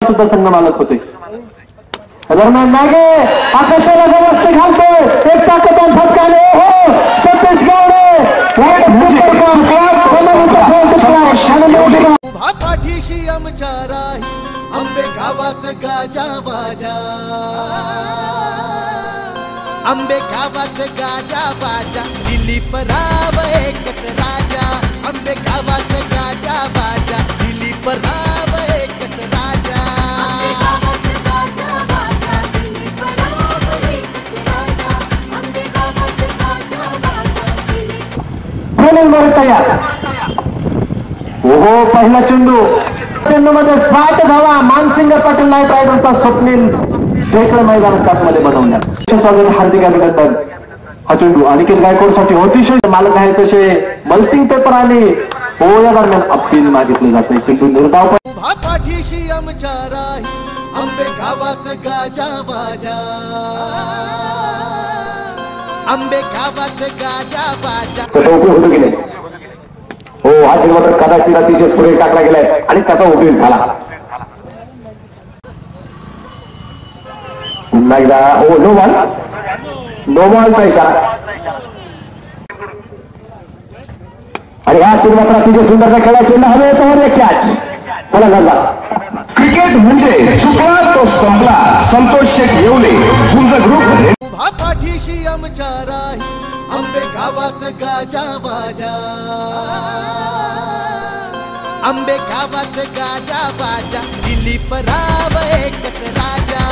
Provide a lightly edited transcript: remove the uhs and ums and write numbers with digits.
सुद्धा संघ मालक होते. दरम्यान मागे आकाशाला व्यवस्था घालतोय एक ताकदवान फटकाने हो सतीश गावडे उभा पाठीशी आमच्या राही आंबे गावात गाजा बाजा आंबे गावात गाजा बाजा दिलीप राव एकच राजा आंबे गावात गाजा बाजा दिलीप राव एकच राजा तयार. ओहो पहिला चेंडू मध्ये 60 धावा मानसिंग पाटील नाईट रायडरचा स्वप्नील ढेकळ मैदानात आतमध्ये बनवण्यात स्वागत हार्दिक अभिनंदन. हा चेंडू अनिकेत गायकवाडसाठी अतिशय मालक आहे तसे मल्चिंग पेपर आणि हो या दरम्यान अपील मागितले जाते. चेंडू निर्धाव उभा पाठीशी आमच्या राही आंबे गावात गाजा बाजा आंबे गावात गाजा बाजा उपयोग होतो की नाही. हो हा चेंडू मात्र कदाचित अतिशय सुरेख टाकला गेलाय आणि त्याचा उपयोग झाला. पुन्हा एकदा हो नो बॉलचा इशारा आणि हा चेंडू मात्र अतिशय सुंदर खेळा चेंडू हवे तर कॅच बोला झाला. क्रिकेट म्हणजे सुपला तो संपला. संतोष शेख येवले झुंज ग्रुप उभा पाठीशी आमच्या राही आंबे गावात गाजा बाजा आंबे गावात गाजा बाजा दिलीप राव एकच राजा